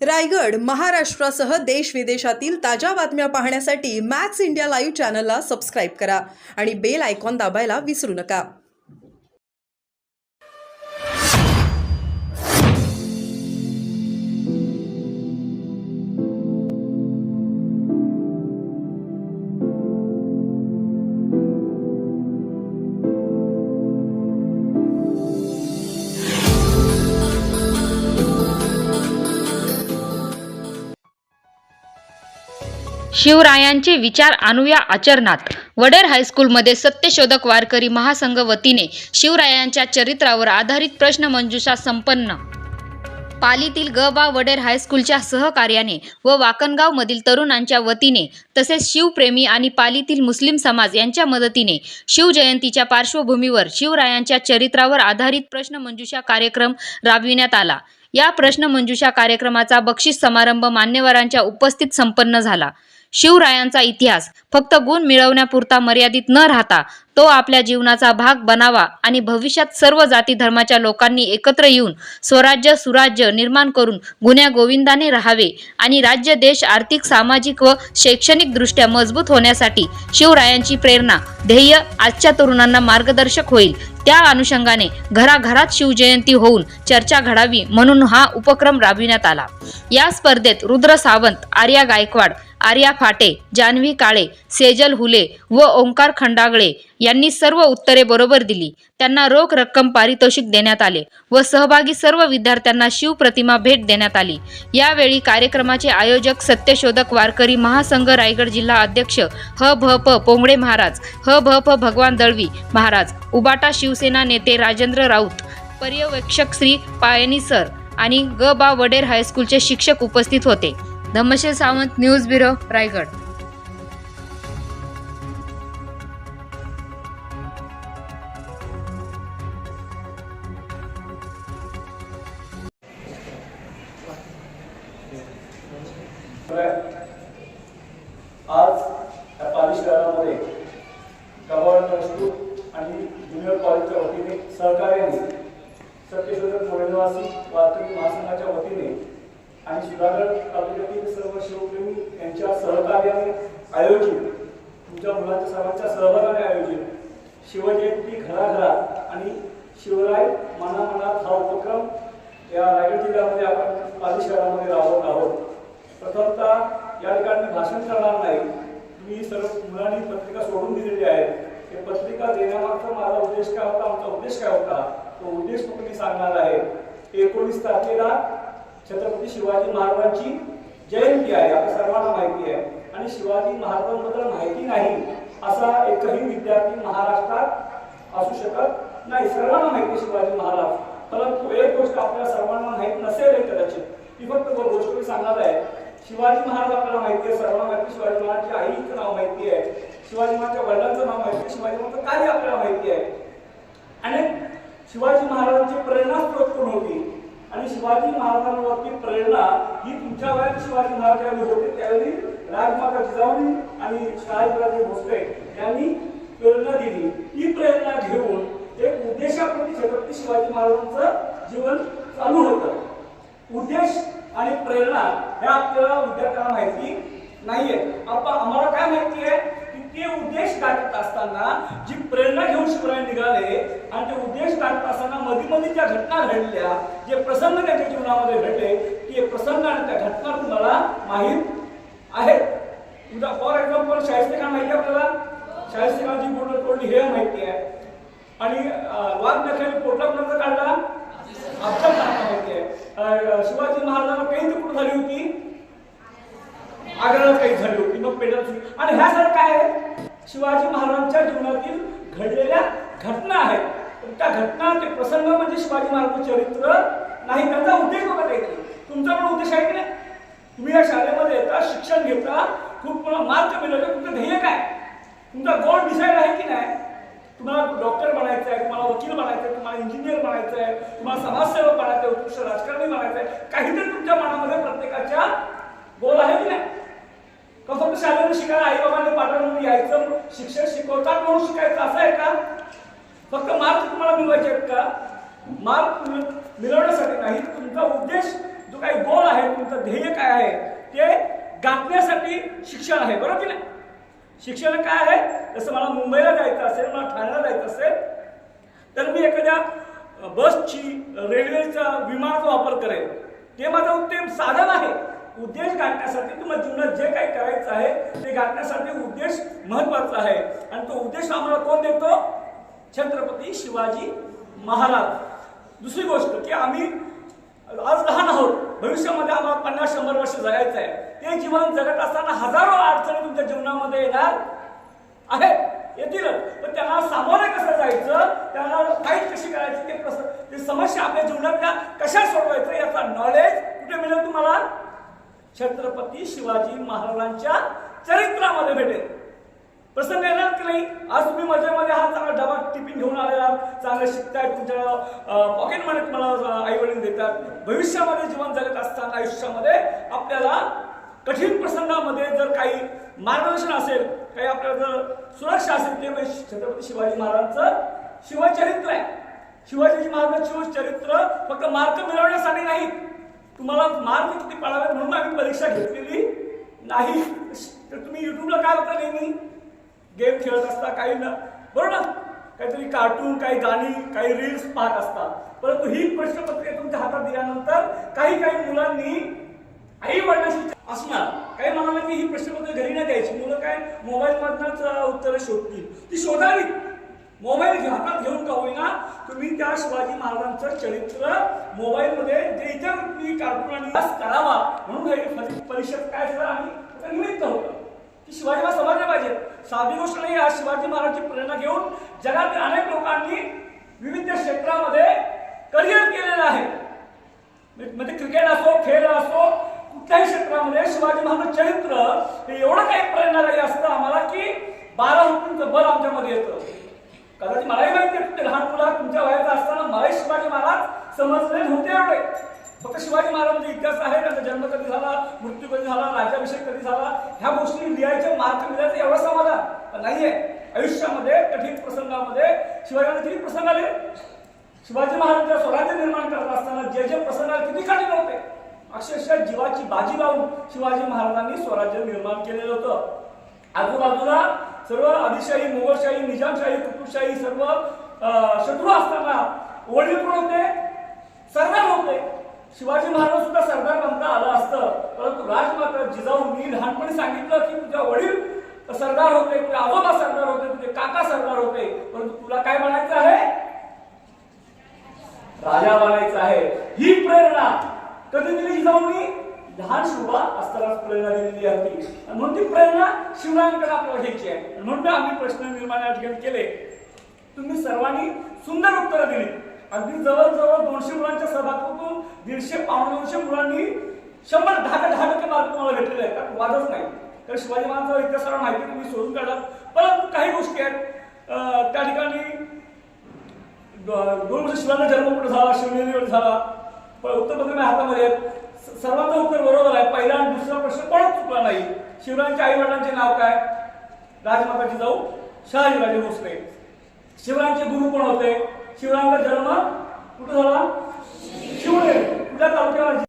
रायगड महाराष्ट्रासह देश विदेशातील ताज्या बातम्या पाहण्यासाठी मॅक्स इंडिया लाईव्ह चॅनलला सबस्क्राईब करा आणि बेल आयकॉन दाबायला विसरू नका। शिवरायांचे विचार आणूया आचरणात। वडेर हायस्कूलमध्ये सत्यशोधक वारकरी महासंघ वतीने शिवरायांच्या चरित्रावर आधारित प्रश्नमंजुषा संपन्न। पालीतील ग.बा. वडेर हायस्कूलच्या सहकार्याने व वाकणगाव मधील तरुणांच्या वतीने तसेच शिवप्रेमी आणि पालीतील मुस्लिम समाज यांच्या मदतीने शिवजयंतीच्या पार्श्वभूमीवर शिवरायांच्या चरित्रावर आधारित प्रश्नमंजुषा कार्यक्रम राबविण्यात आला। या प्रश्नमंजुषा कार्यक्रमाचा बक्षीस समारंभ मान्यवरांच्या उपस्थित संपन्न झाला। शिवरायांचा इतिहास फक्त गुण मिळवण्यापुरता मर्यादित न राहता तो आपल्या जीवनाचा भाग बनावा आणि भविष्यात सर्व जाती धर्माच्या लोकांनी एकत्र येऊन स्वराज्य सुराज्य निर्माण करून गुण्या गोविंदाने राहावे आणि राज्य देश आर्थिक सामाजिक व शैक्षणिक दृष्ट्या मजबूत होण्यासाठी शिवरायांची प्रेरणा ध्येय आजच्या तरुणांना मार्गदर्शक होईल। त्या अनुषंगाने घराघरात शिवजयंती होऊन चर्चा घडावी म्हणून हा उपक्रम राबविण्यात आला। या स्पर्धेत रुद्र सावंत, आर्या गायकवाड, आर्या फाटे, जान्हवी काळे, सेजल हुले व ओंकार खंडागळे यांनी सर्व उत्तरे बरोबर दिली। त्यांना रोख रक्कम पारितोषिक देण्यात आले व सहभागी सर्व विद्यार्थ्यांना शिवप्रतिमा भेट देण्यात आली। यावेळी कार्यक्रमाचे आयोजक सत्यशोधक वारकरी महासंघ रायगड जिल्हा अध्यक्ष ह.भ.प. पोंगडे महाराज, ह.भ.प. भगवान दळवी महाराज, उबाटा शिवसेना नेते राजेंद्र राऊत, पर्यवेक्षक श्री पायनी सर आणि ग.बा. वडेर हायस्कूलचे शिक्षक उपस्थित होते। धम्मशेर सावंत, न्यूज ब्युरो, रायगड। आज पाली शहरामध्ये गव्हर्नमेंट हायस्कूल आणि ज्युनियर कॉलेजच्या वतीने सहकार्याने सत्यशोधक मोरेनिवासी वारकरी महासंघाच्या वतीने आणि सुधागड तालुक्यातील सर्व शिवप्रेमी यांच्या सहकार्याने आयोजित तुमच्या मुलांच्या सर्वांच्या सहभागाने आयोजित शिवजयंती घराघरात आणि शिवराय मनामनात हा उपक्रम या रायगड जिल्ह्यामध्ये आपण पाली शहरामध्ये राबवत आहोत। प्रथमतः या ठिकाणी भाषण करणार नाही, मी सर्व मुलांनी पत्रिका सोडून दिलेली आहे। हे पत्रिका देण्यामागचा माझा उद्देश काय होता, आमचा उद्देश काय होता, तो उद्देश फक्त मी सांगणार आहे। 19 तारखेला छत्रपती शिवाजी महाराजांची जयंती आहे, आपल्या सर्वांना माहिती आहे आणि शिवाजी महाराजांबद्दल माहिती नाही असा एकही विद्यार्थी महाराष्ट्रात असू शकत नाही। सर्वांना माहिती शिवाजी महाराज, परंतु एक गोष्ट आपल्या सर्वांना माहित नसेल कदाचित, ती फक्त गोष्ट मी सांगणार आहे। शिवाजी महाराज आपल्याला माहिती आहे, सर्वांना माहिती, शिवाजी महाराजांच्या आईचं नाव माहिती आहे, शिवाजी महाराजांच्या वडिलांचं नाव माहिती आहे, शिवाजी महाराजांचं कार्य आपल्याला माहिती आहे आणि शिवाजी महाराजांची प्रेरणास्त्रोत कोण होती आणि शिवाजी महाराजांवरती प्रेरणा ही तुमच्या वयात शिवाजी महाराज होते त्यावेळी राजमाता जिजाऊनी आणि शहाजीराजे भोसले यांनी प्रेरणा दिली। ही प्रेरणा घेऊन एक उद्देशाप्रती छत्रपती शिवाजी महाराजांचं जीवन चालू होतं। उद्देश आणि प्रेरणा हे आपल्याला विद्यार्थ्यांना माहिती नाहीये। आम्हाला काय माहिती आहे की ते उद्देश गाठत असताना जी प्रेरणा घेऊन शिवराय निघाले आणि ते उद्देश गाठत असताना मध्ये ज्या घटना घडल्या, जे प्रसंग त्यांच्या जीवनामध्ये घडले, ते प्रसंग आणि त्या घटना तुम्हाला माहीत आहेत। उदा फॉर एक्झाम्पल शाहिस्ते खान माहिती आहे आपल्याला, शाहिस्ते खानची बोट तोडली हे माहिती आहे आणि वाघ नखाने पोटला कोणाचा काढला, अफजल खान माहिती आहे। शिवाजी महाराजांना काही कुठं झाली होती, आग्र्याला काही झाली होती, मग पेटत होती आणि ह्या सगळं काय आहे, शिवाजी महाराजांच्या जीवनातील घडलेल्या घटना आहेत। त्या घटना ते प्रसंग म्हणजे शिवाजी महाराजांचं चरित्र नाही, त्यांचा उद्देश बघा काहीतरी। तुमचा पण उद्देश आहे की नाही, तुम्ही या शाळेमध्ये येता, शिक्षण घेता, खूप मला मार्क मिळवले, तुमचं ध्येय काय, तुमचा गोल डिसाईड आहे की नाही। तुम्हाला डॉक्टर बनायचं आहे, तुम्हाला वकील बनायचं आहे, तुम्हाला इंजिनियर बनायचं आहे, तुम्हाला समाजसेवक बनायचं आहे, उत्कृष्ट राजकारणी बनायचं आहे, काहीतरी तुमच्या मनामध्ये प्रत्येकाच्या गोल आहे की नाही। का फक्त शाळेमध्ये शिकायला आई बाबांनी पाठवून यायचं, शिक्षक शिकवतात म्हणून शिकायचं असं आहे का, फक्त मार्क तुम्हाला मिळवायचे आहेत का, मार्क मिळवण्यासाठी नाही, तुमचा उद्देश जो काही गोल आहे, तुमचं ध्येय काय आहे ते गाठण्यासाठी शिक्षण आहे, बरोबर की नाही? शिक्षण काय आहे? जसं मला मुंबईला जायचं असेल, मला ठाण्याला जायचं असेल, तर मी एखाद्या बसची, रेल्वेचा, विमानाचा वापर करेल. ते माझं उत्तम साधन आहे. उद्देश गाठण्यासाठी तुम्हाला जीवनात जे काही करायचं आहे ते गाठण्यासाठी उद्देश महत्वाचा आहे. आणि तो उद्देश आम्हाला कोण देतो? छत्रपती शिवाजी महाराज. दुसरी गोष्ट की आम्ही आज लहान आहोत, भविष्यामध्ये आम्हाला 50-100 वर्ष जगायचं आहे. ते जीवन जगत असताना हजारो अडचणी तुमच्या जीवनामध्ये येणार आहेत, येतीलच. पण त्यांना सामोरे कसं जायचं, त्यांना फाईट कशी करायची, ते समस्या आपल्या जीवनातल्या कशा सोडवायचं याचा नॉलेज कुठे मिळेल तुम्हाला? छत्रपती शिवाजी महाराजांच्या चरित्रामध्ये भेटेल. प्रसंग येणार की नाही? आज तुम्ही मजेमध्ये हा चांगला डबा टिफिन घेऊन आलेला, चांगलं शिकताय, तुमच्या पॉकेट मनी तुम्हाला आई वडील देतात. भविष्यामध्ये जीवन जगत असताना आयुष्यामध्ये आपल्याला कठीण प्रसंगामध्ये जर काही मार्गदर्शन असेल, काही आपल्याला जर सुरक्षा असेल, ते म्हणजे छत्रपती शिवाजी महाराजांचं शिवचरित्र आहे. शिवाजी महाराजांचं शिवचरित्र फक्त मार्क मिळवण्यासाठी नाही, तुम्हाला मार्क किती पडावे म्हणून आम्ही परीक्षा घेतलेली नाही. तर तुम्ही युट्यूबला काय होता, नेहमी गेम खेळत असता, काही ना, बरोबर ना, काहीतरी कार्टून, काही गाणी, काही रील्स पाहत असता. परंतु ही प्रश्नपत्रिका तुमच्या हातात दिल्यानंतर काही मुलांनी आई वडिलांशी असणार, काही म्हणाले की ही प्रश्नपत्रिका घरी नाही द्यायची, मुलं काय मोबाईल मधनच उत्तरं शोधतील. ती शोधावी, मोबाईल हातात घेऊन का होईना तुम्ही त्या शिवाजी महाराजांचं चरित्र मोबाईल मध्ये जे इतर तुम्ही कार्टून आणि करावा म्हणून परीक्षेत काय झालं आणि निमित्त होतं की शिवाजी महाराज समजले पाहिजेत. साधी गोष्ट नाही. आज शिवाजी महाराजांची प्रेरणा घेऊन जगातील अनेक लोकांनी विविध क्षेत्रामध्ये करिअर केलेलं आहे. म्हणजे क्रिकेट असो, खेळ असो, कुठल्याही क्षेत्रामध्ये शिवाजी महाराजांचं चरित्र हे एवढं काही प्रेरणादायी असतं आम्हाला की 12 हुकूमचं बल आमच्यामध्ये येतं. कदाचित मलाही माहिती आहे, ते लहान मुला तुमच्या वयाचा असताना मलाही शिवाजी महाराज समजले नव्हते एवढे. फक्त शिवाजी महाराजांचा इतिहास आहे, त्यांचा जन्म कधी झाला, मृत्यू कधी झाला, राज्याभिषेक कधी झाला, ह्या गोष्टी लिहायचे, मार्क मिळायचं एवढं समाधान नाहीये. आयुष्यामध्ये कठीण प्रसंगामध्ये शिवाजी किती प्रसंग आले, शिवाजी महाराजांच्या स्वराज्य निर्माण करत असताना जे जे प्रसंग आले किती कठीण होते. अक्षरशः जीवाची बाजी लावून शिवाजी महाराजांनी स्वराज्य निर्माण केलेलं होतं. आजूबाजूला सर्व आदिलशाही, मोगलशाही, निजामशाही, कुतुबशाही सर्व शत्रू असताना वडील कोण होते? सरदार होते. शिवाजी महाराज सुद्धा सरदार बनता आलं असतं, परंतु राजमाता जिजाऊंनी लहानपणी सांगितलं की तुझ्या वडील सरदार होते, तुझे आजोबा सरदार होते, तुझे काका सरदार होते, परंतु तुला काय बनायचं आहे? राजा बनायचं आहे. ही प्रेरणा कधी दिली जिजाऊंनी? लहान शिवबा असताना प्रेरणा दिलेली होती. म्हणून ती प्रेरणा शिवरायांकडे आपल्याला घ्यायची आहे. म्हणून आम्ही प्रश्न निर्माण या ठिकाणी केले. तुम्ही सर्वांनी सुंदर उत्तरं दिली. अगदी जवळजवळ 200 मुलांच्या सहभागातून 150-200 मुलांनी 100-10% मार्क तुम्हाला भेटलेले आहेत. त्यात वादच नाही. तर शिवाजी महाराजांचा इतिहास सर्व माहिती तुम्ही शोधून काढा. परंतु काही गोष्टी आहेत त्या ठिकाणी 2 वर्ष शिवाचा जन्म कुठे झाला, शिवनेरीवर झाला, उत्तरप्रदेश हातामध्ये आहेत. सर्वांचं उत्तर बरोबर आहे. पहिला आणि दुसरा प्रश्न कोणच चुकला नाही. शिवरायांच्या आई वडिलांचे नाव काय? राजमाता जिजाऊ शहाजीराजे भोसले. शिवरायांचे गुरु कोण होते? शिवरायांचा जन्म कुठे झाला? शिवनेरी. कुठल्या तालुक्यावर?